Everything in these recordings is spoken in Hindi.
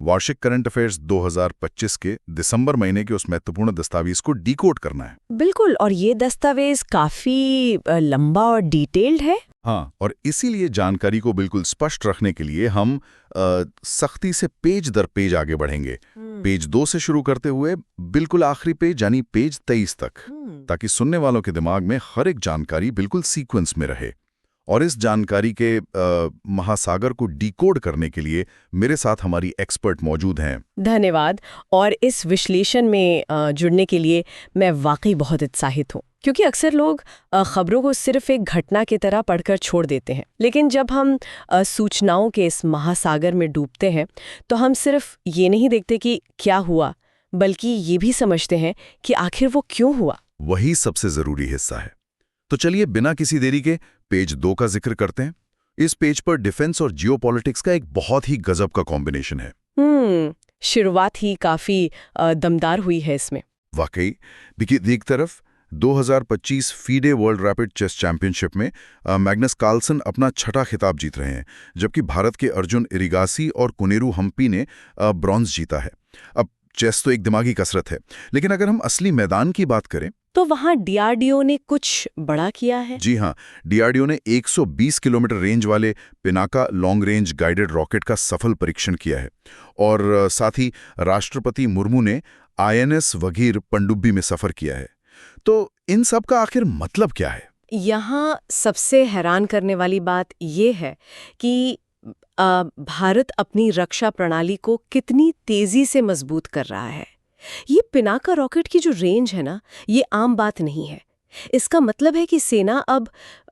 वार्षिक करंट अफेयर्स 2025 के दिसंबर महीने के उस महत्वपूर्ण दस्तावेज को डिकोड करना है। बिल्कुल, और ये दस्तावेज काफी लंबा और डिटेल्ड है। हाँ, और इसीलिए जानकारी को बिल्कुल स्पष्ट रखने के लिए हम सख्ती से पेज दर पेज आगे बढ़ेंगे। पेज 2 से शुरू करते हुए बिल्कुल आखिरी पेज यानी पेज 23 तक, ताकि सुनने वालों के दिमाग में हर एक जानकारी बिल्कुल सीक्वेंस में रहे। और इस जानकारी के महासागर को डिकोड करने के लिए मेरे साथ हमारी एक्सपर्ट मौजूद हैं। धन्यवाद। और इस विश्लेषण में जुड़ने के लिए मैं वाकई बहुत उत्साहित हूँ, क्योंकि अक्सर लोग खबरों को सिर्फ एक घटना की तरह पढ़कर छोड़ देते हैं। लेकिन जब हम सूचनाओं के इस महासागर में डूबते हैं तो हम सिर्फ ये नहीं देखते कि क्या हुआ, बल्कि ये भी समझते हैं कि आखिर वो क्यों हुआ। वही सबसे जरूरी हिस्सा है। तो चलिए बिना किसी देरी के पेज 2 का जिक्र करते हैं। इस पेज पर डिफेंस और जियोपॉलिटिक्स का एक बहुत ही गजब का कॉम्बिनेशन है। शुरुआत ही काफी दमदार हुई है इसमें। वाकई। देखिए, एक तरफ 2025 FIDE world rapid chess championship में मैग्नस कार्लसन अपना 6ठा खिताब जीत रहे हैं, जबकि भारत के अर्जुन इरिगासी और कुनेरू हम्पी ने ब्रॉन्ज जीता है। अब चेस तो एक दिमागी कसरत है, लेकिन अगर हम असली मैदान की बात करें तो वहाँ डीआरडीओ ने कुछ बड़ा किया है। जी हाँ, डीआरडीओ ने 120 किलोमीटर रेंज वाले Pinaka long range guided rocket का सफल परीक्षण किया है। और साथ ही राष्ट्रपति मुर्मू ने आईएनएस वगीर पनडुब्बी में सफर किया है। तो इन सब का आखिर मतलब क्या है? यहाँ सबसे हैरान करने वाली बात ये है कि भारत अपनी रक्षा प्रणाली को कितनी तेजी से मजबूत कर रहा है। ये पिनाका रॉकेट की जो रेंज है ना, ये आम बात नहीं है। इसका मतलब है कि सेना अब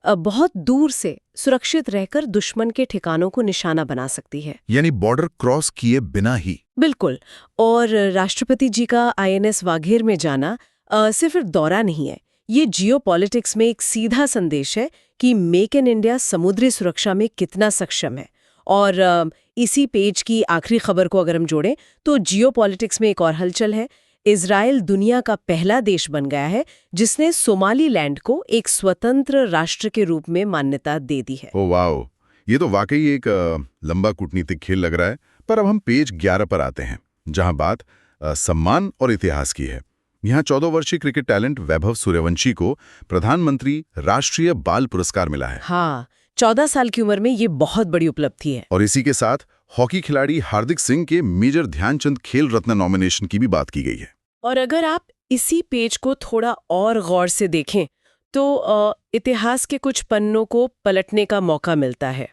बहुत दूर से सुरक्षित रहकर दुश्मन के ठिकानों को निशाना बना सकती है, यानी बॉर्डर क्रॉस किए बिना ही। बिल्कुल। और राष्ट्रपति जी का आईएनएस वाघेर में जाना सिर्फ दौरा नहीं है, ये जियोपॉलिटिक्स में एक सीधा संदेश है कि मेक इन इंडिया समुद्री सुरक्षा में कितना सक्षम है। और इसी पेज की आखिरी खबर को अगर हम जोड़ें तो जियोपॉलिटिक्स में एक और हलचल है। इजराइल दुनिया का पहला देश बन गया है जिसने सोमालीलैंड को एक स्वतंत्र राष्ट्र के रूप में मान्यता दे दी है। ओह वाओ, ये तो वाकई एक लंबा कूटनीतिक खेल लग रहा है। पर अब हम पेज 11 पर आते हैं, जहां बात सम्मान और इतिहास की है। यहाँ 14 वर्षीय क्रिकेट टैलेंट वैभव सूर्यवंशी को प्रधानमंत्री राष्ट्रीय बाल पुरस्कार मिला है। हाँ, 14 साल की उम्र में ये बहुत बड़ी उपलब्धि है। और इसी के साथ हॉकी खिलाड़ी हार्दिक सिंह के मेजर ध्यानचंद खेल रत्न नॉमिनेशन की भी बात की गई है। और अगर आप इसी पेज को थोड़ा और गौर से देखें तो इतिहास के कुछ पन्नों को पलटने का मौका मिलता है।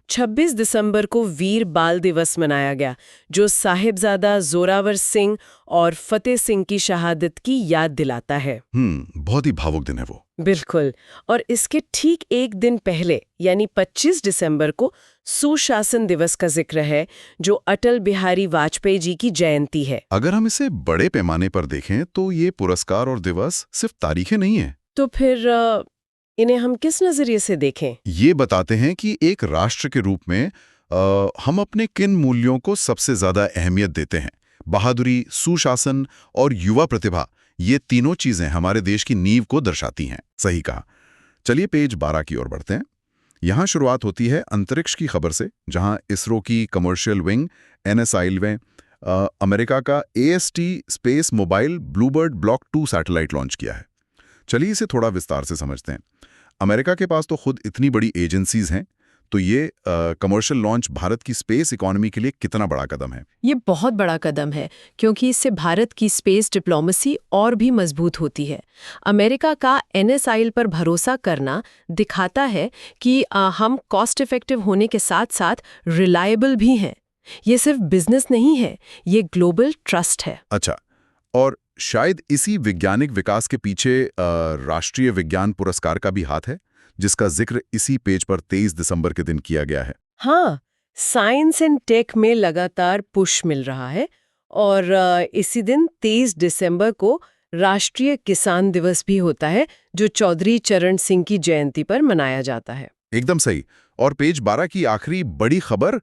26 दिसंबर को वीर बाल दिवस मनाया गया, जो साहिबजादा जोरावर सिंह और फतेह सिंह की शहादत की याद दिलाता है। बहुत ही भावुक दिन है वो। बिल्कुल। और इसके ठीक एक दिन पहले यानी 25 दिसंबर को सुशासन दिवस का जिक्र है, जो अटल बिहारी वाजपेयी जी की जयंती है। अगर हम इसे बड़े पैमाने पर देखें तो ये पुरस्कार और दिवस सिर्फ तारीखें नहीं है। तो फिर इन्हें हम किस नजरिए से देखें? ये बताते हैं कि एक राष्ट्र के रूप में हम अपने किन मूल्यों को सबसे ज्यादा अहमियत देते हैं। बहादुरी, सुशासन और युवा प्रतिभा, ये तीनों चीजें हमारे देश की नींव को दर्शाती हैं। सही कहा। चलिए पेज 12 की ओर बढ़ते हैं। यहाँ शुरुआत होती है अंतरिक्ष की खबर से, जहाँ इसरो की कमर्शियल विंग NSIL में अमेरिका का AST space mobile Bluebird block 2 satellite launch किया है। चलिए इसे थोड़ा विस्तार से समझते हैं। अमेरिका के पास तो खुद इतनी बड़ी एजेंसीज हैं, तो ये कमर्शियल लॉन्च भारत की स्पेस इकोनॉमी के लिए कितना बड़ा कदम है? ये बहुत बड़ा कदम है, क्योंकि इससे भारत की स्पेस डिप्लोमेसी और भी मजबूत होती है। अमेरिका का NSIL पर भरोसा करना दिखाता है कि हम कॉस्ट इफेक्टिव होने के साथ साथ रिलायबल भी हैं। ये सिर्फ बिजनेस नहीं है, ये ग्लोबल ट्रस्ट है। अच्छा, और शायद इसी वैज्ञानिक विकास के पीछे राष्ट्रीय विज्ञान पुरस्कार का भी हाथ है, जिसका जिक्र इसी पेज पर 23 दिसंबर के दिन किया गया है। हाँ, साइंस एंड टेक में लगातार पुश मिल रहा है। और इसी दिन 23 दिसंबर को राष्ट्रीय किसान दिवस भी होता है, जो चौधरी चरण सिंह की जयंती पर मनाया जाता है। एकदम सही। और पेज 12 की आखिरी बड़ी खबर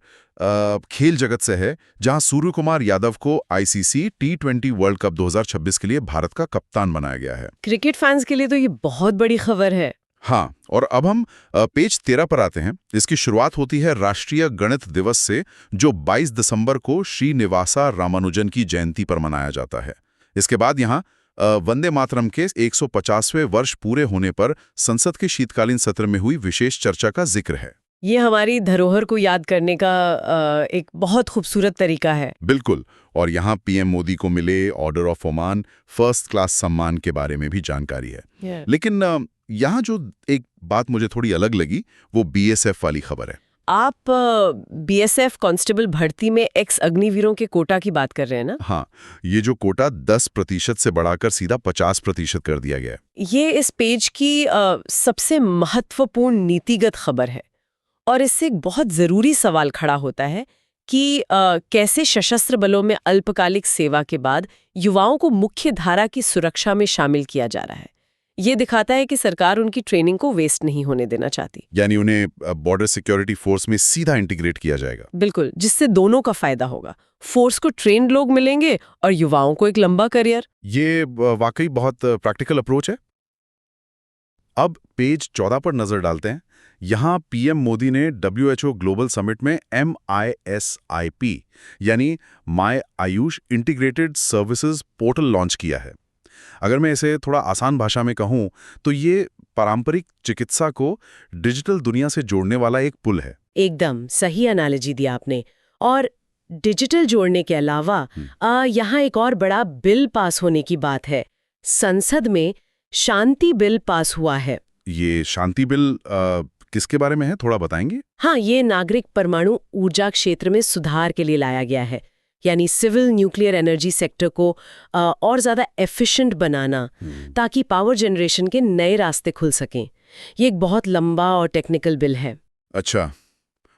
खेल जगत से है, जहां सूर्य कुमार यादव को ICC T20 वर्ल्ड कप 2026 के लिए भारत का कप्तान बनाया गया है। क्रिकेट फैंस के लिए तो ये बहुत बड़ी खबर है। हाँ, और अब हम पेज 13 पर आते हैं। इसकी शुरुआत होती है राष्ट्रीय गणित दिवस से, जो 22 दिसंबर को श्रीनिवासा रामानुजन की जयंती पर मनाया जाता है। इसके बाद यहाँ वंदे मातरम के 150वें वर्ष पूरे होने पर संसद के शीतकालीन सत्र में हुई विशेष चर्चा का जिक्र है। ये हमारी धरोहर को याद करने का एक बहुत खूबसूरत तरीका है। बिल्कुल, और यहाँ पीएम मोदी को मिले order of Oman first class सम्मान के बारे में भी जानकारी है। लेकिन यहाँ जो एक बात मुझे थोड़ी अलग लगी, वो बीएसएफ वाली खबर है। आप बीएसएफ कांस्टेबल भर्ती में एक्स अग्निवीरों के कोटा की बात कर रहे हैं ना? हाँ, ये जो कोटा 10% से बढ़ाकर सीधा 50% कर दिया गया है। ये इस पेज की सबसे महत्वपूर्ण नीतिगत खबर है, और इससे एक बहुत जरूरी सवाल खड़ा होता है कि कैसे सशस्त्र बलों में अल्पकालिक सेवा के बाद युवाओं को मुख्य धारा की सुरक्षा में शामिल किया जा रहा है। ये दिखाता है कि सरकार उनकी ट्रेनिंग को वेस्ट नहीं होने देना चाहती, यानी उन्हें बॉर्डर सिक्योरिटी फोर्स में सीधा इंटीग्रेट किया जाएगा। बिल्कुल, जिससे दोनों का फायदा होगा। फोर्स को ट्रेन्ड लोग मिलेंगे और युवाओं को एक लंबा करियर। ये वाकई बहुत प्रैक्टिकल अप्रोच है। अब पेज 14 पर नजर डालते हैं। यहाँ पीएम मोदी ने WHO ग्लोबल समिट में MISIP यानी my Ayush integrated services portal launch किया है। अगर मैं इसे थोड़ा आसान भाषा में कहूँ तो ये पारंपरिक चिकित्सा को डिजिटल दुनिया से जोड़ने वाला एक पुल है। एकदम सही एनालॉजी दी आपने। और डिजिटल जोड़ने के अलावा यहाँ एक और बड़ा बिल पास होने की बात है। संसद में शांति बिल पास हुआ है। ये शांति बिल किसके बारे में है, थोड़ा बताएंगे? हाँ, ये नागरिक परमाणु ऊर्जा क्षेत्र में सुधार के लिए लाया गया है, यानी सिविल न्यूक्लियर एनर्जी सेक्टर को और ज़्यादा एफिशिएंट बनाना, ताकि पावर जनरेशन के नए रास्ते खुल सकें। ये एक बहुत लंबा और टेक्निकल बिल है। अच्छा,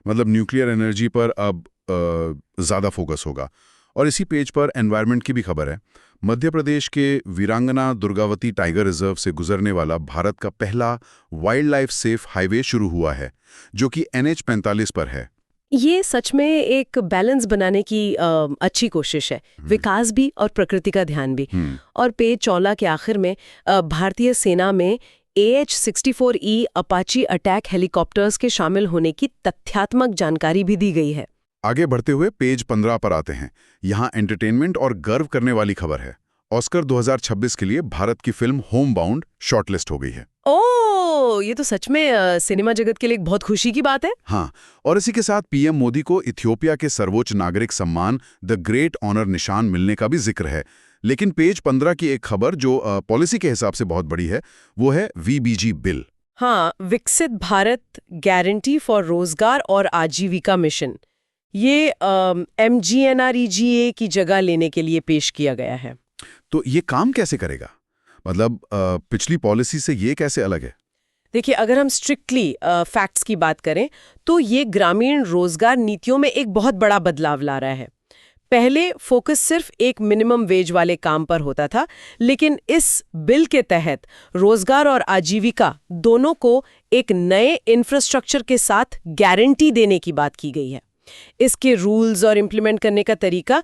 मतलब न्यूक्लियर एनर्जी पर अब ज़्यादा फोकस होगा। और इसी पेज पर एनवायरनमेंट की भी खबर है। मध्य प्रदेश के वीरांगना दुर्गावती टाइगर रिजर्व से गुजरने वाला भारत का पहला वाइल्ड लाइफ सेफ हाईवे शुरू हुआ है, जो कि NH 45 पर है। ये सच में एक बैलेंस बनाने की अच्छी कोशिश है, विकास भी और प्रकृति का ध्यान भी। और पेज 14 के आखिर में भारतीय सेना में AH-64E अपाची अटैक हेलीकॉप्टर्स के शामिल होने की तथ्यात्मक जानकारी भी दी गई है। आगे बढ़ते हुए पेज 15 पर आते हैं। यहाँ एंटरटेनमेंट और गर्व करने वाली खबर है। ऑस्कर 2026 के लिए भारत की फिल्म होमबाउंड शॉर्टलिस्ट हो गई है। ओह, ये तो सच में सिनेमा जगत के लिए एक बहुत खुशी की बात है। हाँ, और इसी के साथ पीएम मोदी को इथियोपिया के सर्वोच्च नागरिक सम्मान द ग्रेट ऑनर निशान मिलने का भी जिक्र है। लेकिन पेज 15 की एक खबर जो पॉलिसी के हिसाब से बहुत बड़ी है, वो है VBG बिल। हाँ, विकसित भारत गारंटी फॉर रोजगार और आजीविका मिशन। ये MGNREGA की जगह लेने के लिए पेश किया गया है। तो ये काम कैसे करेगा? मतलब पिछली पॉलिसी से ये कैसे अलग है? देखिए, अगर हम स्ट्रिक्टली फैक्ट्स की बात करें तो ये ग्रामीण रोजगार नीतियों में एक बहुत बड़ा बदलाव ला रहा है। पहले फोकस सिर्फ एक मिनिमम वेज वाले काम पर होता था, लेकिन इस बिल के तहत रोजगार और आजीविका दोनों को एक नए इंफ्रास्ट्रक्चर के साथ गारंटी देने की बात की गई है। इसके रूल्स और इम्प्लीमेंट करने का तरीका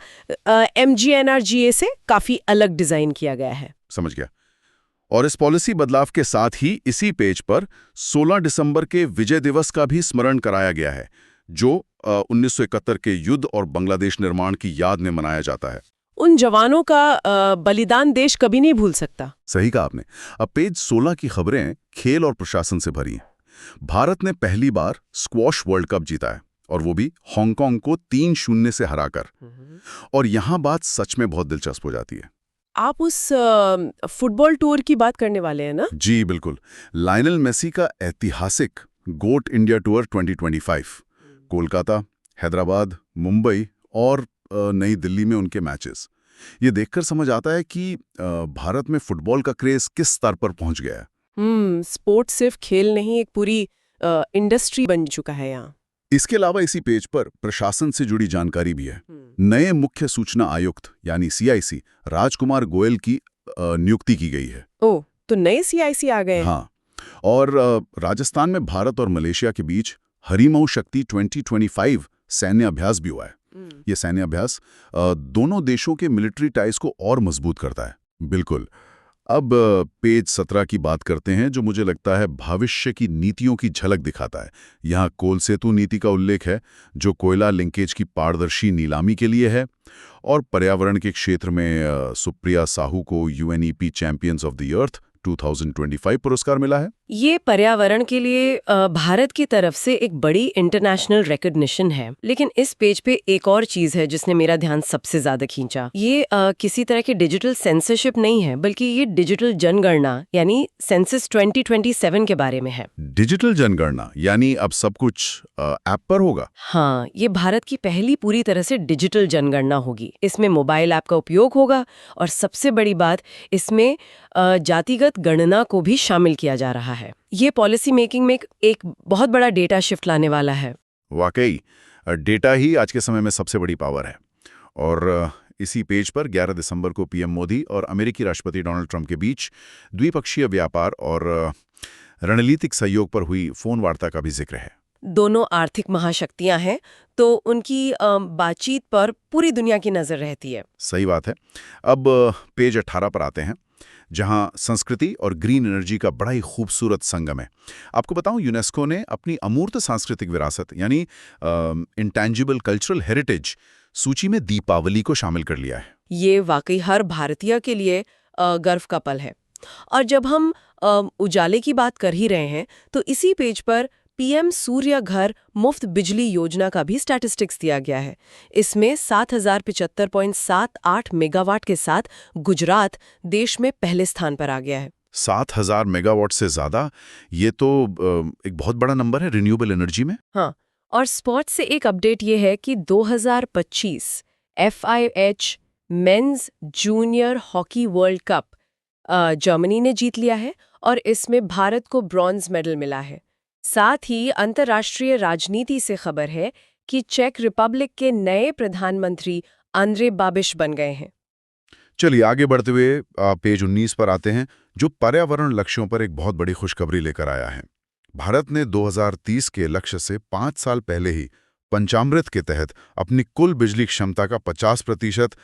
MGNREGA से काफी अलग डिजाइन किया गया है। समझ गया। और इस पॉलिसी बदलाव के साथ ही इसी पेज पर 16 दिसंबर के विजय दिवस का भी स्मरण कराया गया है, जो 1971 के युद्ध और बांग्लादेश निर्माण की याद में मनाया जाता है। उन जवानों का बलिदान देश कभी नहीं भूल सकता। सही कहा आपने। अब पेज 16 की खबरें खेल और प्रशासन से भरी हैं। भारत ने पहली बार स्क्वॉश वर्ल्ड कप जीता है, और वो भी हांगकांग को 3-0 से हराकर। और यहाँ बात सच में बहुत दिलचस्प हो जाती है। आप उस फुटबॉल टूर की बात करने वाले हैं ना? जी बिल्कुल। लायनल मेसी का ऐतिहासिक गोट इंडिया टूर 2025, कोलकाता, हैदराबाद, मुंबई और नई दिल्ली में उनके मैचेस। ये देखकर समझ आता है कि भारत में फुटबॉल का क्रेज किस स्तर पर पहुंच गया है। स्पोर्ट सिर्फ खेल नहीं, एक पूरी इंडस्ट्री बन चुका है यहाँ। इसके अलावा इसी पेज पर प्रशासन से जुड़ी जानकारी भी है। नए मुख्य सूचना आयुक्त यानी CIC राजकुमार गोयल की नियुक्ति की गई है। ओह, तो नए CIC आ गए। हाँ, और राजस्थान में भारत और मलेशिया के बीच हरिमऊ शक्ति 2025 सैन्य अभ्यास भी हुआ है। ये सैन्य अभ्यास दोनों देशों के मिलिट्री टाइज को और मजबूत करता है। बिल्कुल। अब पेज 17 की बात करते हैं, जो मुझे लगता है भविष्य की नीतियों की झलक दिखाता है। यहाँ कोल सेतु नीति का उल्लेख है, जो कोयला लिंकेज की पारदर्शी नीलामी के लिए है, और पर्यावरण के क्षेत्र में सुप्रिया साहू को UNEP champions of the earth 2025 पुरस्कार मिला है। ये पर्यावरण के लिए भारत की तरफ से एक बड़ी इंटरनेशनल रिकॉग्निशन है। लेकिन इस पेज पे एक और चीज है जिसने मेरा ध्यान सबसे ज्यादा खींचा। ये किसी तरह की डिजिटल सेंसरशिप नहीं है, बल्कि ये डिजिटल जनगणना यानी सेंसस 2027 के बारे में है। डिजिटल जनगणना यानी अब सब कुछ ऐप पर होगा? हाँ, ये भारत की पहली पूरी तरह से डिजिटल जनगणना होगी। इसमें मोबाइल ऐप का उपयोग होगा और सबसे बड़ी बात, इसमें जातिगत गणना को भी शामिल किया जा रहा है। ये पॉलिसी मेकिंग में एक बहुत बड़ा डेटा शिफ्ट लाने वाला है। वाकई डेटा ही आज के समय में सबसे बड़ी पावर है। और इसी पेज पर 11 दिसंबर को पीएम मोदी और अमेरिकी राष्ट्रपति डोनाल्ड ट्रंप के बीच द्विपक्षीय व्यापार और रणनीतिक सहयोग पर हुई फोन वार्ता का भी जिक्र है। दोनों आर्थिक महाशक्तियां हैं, तो उनकी बातचीत पर पूरी दुनिया की नजर रहती है। सही बात है। अब पेज 18 पर आते हैं, जहां संस्कृति और ग्रीन एनर्जी का बड़ा ही खूबसूरत संगम है। आपको बताऊं, यूनेस्को ने अपनी अमूर्त सांस्कृतिक विरासत यानी इंटैंजिबल कल्चरल हेरिटेज सूची में दीपावली को शामिल कर लिया है। ये वाकई हर भारतीय के लिए गर्व का पल है। और जब हम उजाले की बात कर ही रहे हैं, तो इसी पेज पर पीएम सूर्य घर मुफ्त बिजली योजना का भी स्टैटिस्टिक्स दिया गया है। इसमें 7075.78 मेगावाट के साथ गुजरात देश में पहले स्थान पर आ गया है। 7000 मेगावाट से ज्यादा, ये तो एक बहुत बड़ा नंबर है रिन्यूएबल एनर्जी में। हाँ, और स्पोर्ट्स से एक अपडेट ये है कि 2025 FIH mains junior hockey world cup Germany ने जीत लिया है और इसमें भारत को ब्रॉन्ज मेडल मिला है। साथ ही अंतर्राष्ट्रीय राजनीति से खबर है कि चेक रिपब्लिक के नए प्रधानमंत्री आंद्रे बाबिश बन गए हैं। चलिए आगे बढ़ते हुए पेज 19 पर आते हैं, जो पर्यावरण लक्ष्यों पर एक बहुत बड़ी खुशखबरी लेकर आया है। भारत ने 2030 के लक्ष्य से 5 साल पहले ही पंचामृत के तहत अपनी कुल बिजली क्षमता का 50%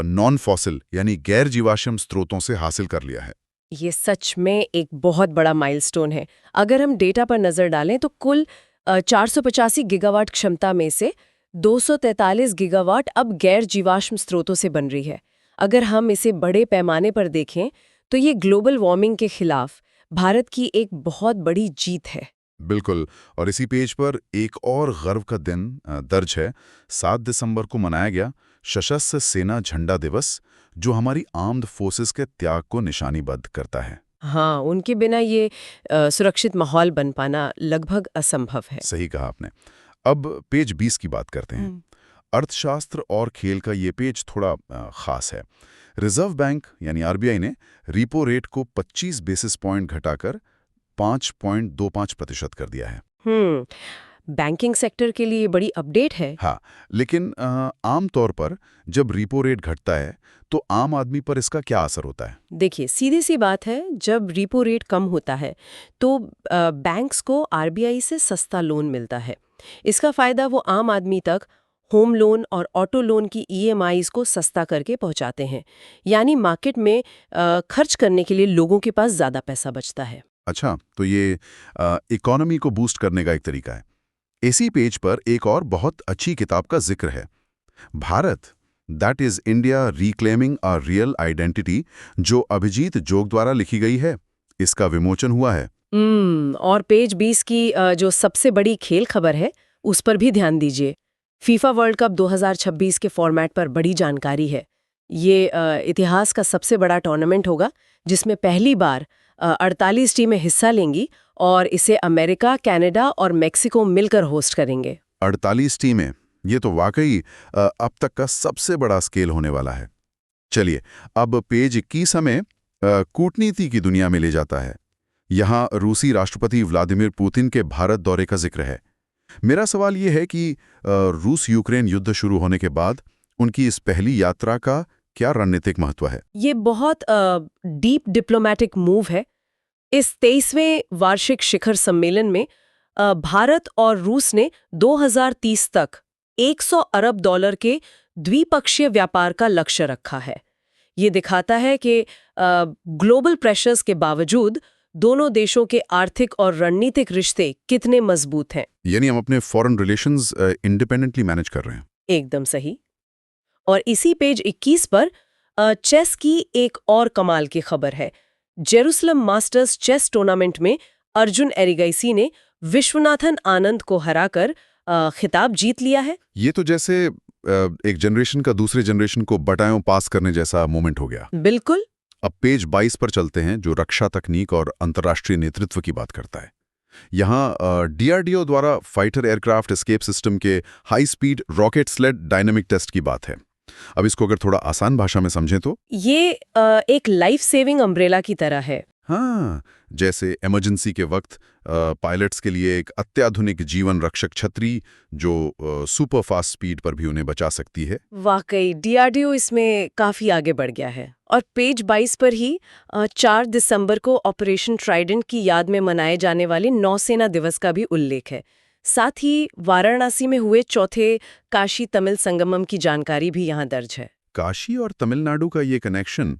नॉन फॉसिल यानी गैर जीवाश्म स्रोतों से हासिल कर लिया है। ये सच में एक बहुत बड़ा माइलस्टोन है। अगर हम डेटा पर नजर डालें तो कुल 485 गीगावाट क्षमता में से 243 गीगावाट अब गैर जीवाश्म स्रोतों से बन रही है। अगर हम इसे बड़े पैमाने पर देखें तो ये ग्लोबल वार्मिंग के खिलाफ भारत की एक बहुत बड़ी जीत है। बिल्कुल। और इसी पेज पर एक और गर्व का दिन दर्ज है। 7 दिसंबर को मनाया गया सशस्त्र सेना झंडा दिवस, जो हमारी आर्म्ड फोर्सेस के त्याग को निशानीबद्ध करता है। हाँ, उनके बिना ये सुरक्षित माहौल बन पाना लगभग असंभव है। सही कहा आपने। अब पेज 20 की बात करते हैं। अर्थशास्त्र और खेल का ये पेज थोड़ा खास है। रिजर्व बैंक यानी आरबीआई ने रिपो रेट को 25 बेसिस पॉइंट घटाकर 5.25% कर दिया है। बैंकिंग सेक्टर के लिए बड़ी अपडेट है। हाँ, लेकिन आमतौर पर जब रिपो रेट घटता है तो आम आदमी पर इसका क्या असर होता है? देखिए, सीधी सी बात है, जब रिपो रेट कम होता है तो बैंक्स को आरबीआई से सस्ता लोन मिलता है। इसका फायदा वो आम आदमी तक होम लोन और ऑटो लोन की ईएमआईज को सस्ता करके पहुंचाते हैं। यानी मार्केट में खर्च करने के लिए लोगों के पास ज्यादा पैसा बचता है। अच्छा, तो ये इकोनॉमी को बूस्ट करने का एक तरीका है। इसी पेज पर एक और बहुत अच्छी किताब का जिक्र है, Bharat that is India reclaiming a real identity, जो अभिजीत जोग द्वारा लिखी गई है। इसका विमोचन हुआ है। और पेज 20 की जो सबसे बड़ी खेल खबर है उस पर भी ध्यान दीजिए। फीफा वर्ल्ड कप 2026 के फॉर्मेट पर बड़ी जानकारी है। ये इतिहास का सबसे बड़ा टूर्नामेंट होगा, जिसमें पहली बार 48 टीमें हिस्सा लेंगी और इसे अमेरिका, कनाडा और मेक्सिको मिलकर होस्ट करेंगे। 48 टीमें, ये तो वाकई अब तक का सबसे बड़ा स्केल होने वाला है। चलिए अब पेज 21 हमें कूटनीति की दुनिया में ले जाता है। यहाँ रूसी राष्ट्रपति व्लादिमीर पुतिन के भारत दौरे का जिक्र है। मेरा सवाल ये है कि रूस यूक्रेन युद्ध शुरू होने के बाद उनकी इस पहली यात्रा का क्या रणनीतिक महत्व है? ये बहुत डीप डिप्लोमैटिक मूव है। इस 23वें वार्षिक शिखर सम्मेलन में भारत और रूस ने 2030 तक $100 अरब के द्विपक्षीय व्यापार का लक्ष्य रखा है। ये दिखाता है कि ग्लोबल प्रेशर्स के बावजूद दोनों देशों के आर्थिक और रणनीतिक रिश्ते कितने मजबूत हैं। यानी हम अपने फॉरेन रिलेशंस इंडिपेंडेंटली मैनेज कर रहे हैं। एकदम सही। और इसी पेज 21 पर चेस की एक और कमाल की खबर है। जेरूसलम मास्टर्स चेस टूर्नामेंट में अर्जुन एरिगाइसी ने विश्वनाथन आनंद को हराकर खिताब जीत लिया है। ये तो जैसे एक जनरेशन का दूसरे जनरेशन को बटायों पास करने जैसा मोमेंट हो गया। बिल्कुल। अब पेज 22 पर चलते हैं, जो रक्षा तकनीक और अंतर्राष्ट्रीय नेतृत्व की बात करता है। यहाँ DRDO द्वारा फाइटर एयरक्राफ्ट एस्केप सिस्टम के high speed rocket sled dynamic test की बात है। अब इसको अगर थोड़ा आसान भाषा में समझें तो ये एक लाइफ सेविंग अम्ब्रेला की तरह है। हाँ, जैसे इमरजेंसी के वक्त पायलट्स के लिए एक अत्याधुनिक जीवन रक्षक छतरी जो सुपर फास्ट स्पीड पर भी उन्हें बचा सकती है। वाकई DRDO इसमें काफी आगे बढ़ गया है। और पेज 22 पर ही 4 दिसंबर को ऑपरेशन ट्राइडेंट की याद में मनाए जाने वाले नौसेना दिवस का भी उल्लेख है। साथ ही वाराणसी में हुए चौथे काशी तमिल संगमम की जानकारी भी यहाँ दर्ज है। काशी और तमिलनाडु का ये कनेक्शन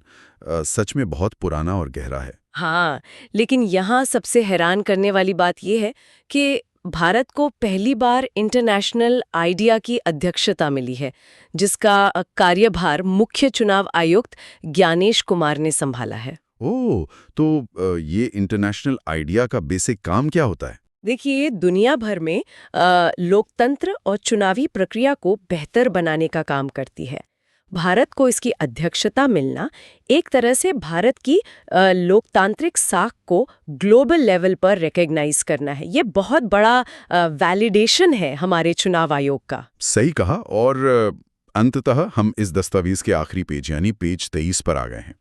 सच में बहुत पुराना और गहरा है। हाँ, लेकिन यहाँ सबसे हैरान करने वाली बात यह है कि भारत को पहली बार इंटरनेशनल आइडिया की अध्यक्षता मिली है, जिसका कार्यभार मुख्य चुनाव आयुक्त ज्ञानेश कुमार ने संभाला है। ओह, तो ये इंटरनेशनल आइडिया का बेसिक काम क्या होता है? देखिए, दुनिया भर में लोकतंत्र और चुनावी प्रक्रिया को बेहतर बनाने का काम करती है। भारत को इसकी अध्यक्षता मिलना एक तरह से भारत की लोकतांत्रिक साख को ग्लोबल लेवल पर रिकॉग्नाइज करना है। ये बहुत बड़ा वैलिडेशन है हमारे चुनाव आयोग का। सही कहा। और अंततः हम इस दस्तावेज के आखिरी पेज यानी पेज 23 पर आ गए हैं।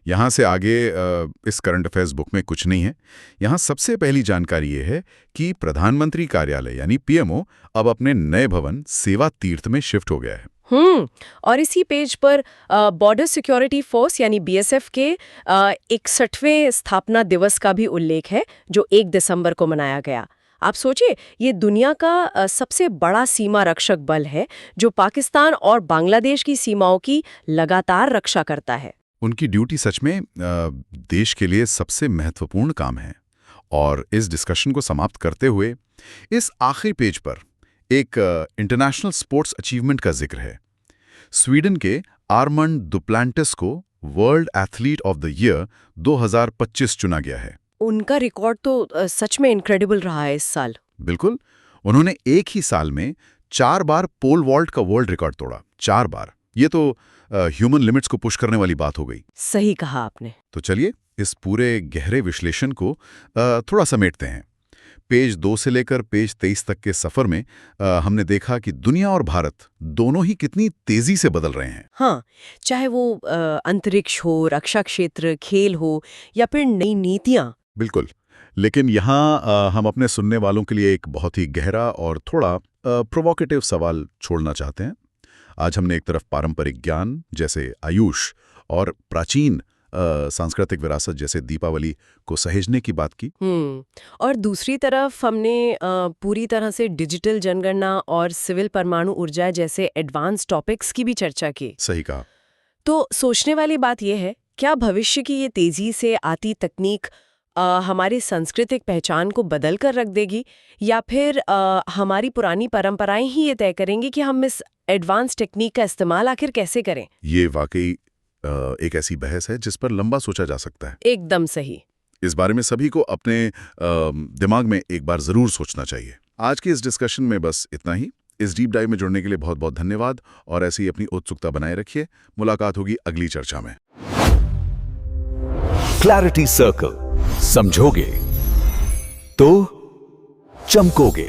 यहाँ से आगे इस करंट अफेयर्स बुक में कुछ नहीं है। यहाँ सबसे पहली जानकारी ये है कि प्रधानमंत्री कार्यालय यानी PMO अब अपने नए भवन सेवा तीर्थ में शिफ्ट हो गया है। और इसी पेज पर बॉर्डर सिक्योरिटी फोर्स यानी BSF के 61वें स्थापना दिवस का भी उल्लेख है, जो 1 दिसंबर को मनाया गया। आप सोचिए, ये दुनिया का सबसे बड़ा सीमा रक्षक बल है जो पाकिस्तान और बांग्लादेश की सीमाओं की लगातार रक्षा करता है। उनकी ड्यूटी सच में देश के लिए सबसे महत्वपूर्ण काम है। और इस डिस्कशन को समाप्त करते हुए इस आखिरी पेज पर एक इंटरनेशनल स्पोर्ट्स अचीवमेंट का जिक्र है। स्वीडन के आर्मंड डुप्लांटिस को world athlete of the year 2025 चुना गया है। उनका रिकॉर्ड तो सच में इनक्रेडिबल रहा है इस साल। बिल्कुल। उन्होंने एक ही साल में 4 बार पोल वॉल्ट का वर्ल्ड रिकॉर्ड तोड़ा। 4 बार। ये तो ह्यूमन लिमिट्स को पुश करने वाली बात हो गई। सही कहा आपने। तो चलिए इस पूरे गहरे विश्लेषण को थोड़ा समेटते हैं। पेज 2 से लेकर पेज 23 तक के सफर में हमने देखा कि दुनिया और भारत दोनों ही कितनी तेजी से बदल रहे हैं। हाँ, चाहे वो अंतरिक्ष हो, रक्षा क्षेत्र, खेल हो या फिर नई नीतियाँ। बिल्कुल। लेकिन यहाँ हम अपने सुनने वालों के लिए एक बहुत ही गहरा और थोड़ा प्रोवोकेटिव सवाल छोड़ना चाहते हैं। आज हमने एक तरफ पारंपरिक ज्ञान जैसे आयुष और प्राचीन सांस्कृतिक विरासत जैसे दीपावली को सहेजने की बात की। और दूसरी तरफ हमने पूरी तरह से डिजिटल जनगणना और सिविल परमाणु ऊर्जा जैसे एडवांस टॉपिक्स की भी चर्चा की। सही कहा। तो सोचने वाली बात यह है, क्या भविष्य की ये तेजी से आती तकनीक हमारी सांस्कृतिक पहचान को बदल कर रख देगी, या फिर हमारी पुरानी परंपराएं ही ये तय करेंगी कि हम इस एडवांस टेक्निक का इस्तेमाल आखिर कैसे करें? ये वाकई एक ऐसी बहस है जिस पर लंबा सोचा जा सकता है। एकदम सही। इस बारे में सभी को अपने दिमाग में एक बार जरूर सोचना चाहिए। आज के इस डिस्कशन में बस इतना ही। इस डीप डाइव में जुड़ने के लिए बहुत बहुत धन्यवाद और ऐसी ही अपनी उत्सुकता बनाए रखिए। मुलाकात होगी अगली चर्चा में। क्लैरिटी सर्कल, समझोगे तो चमकोगे।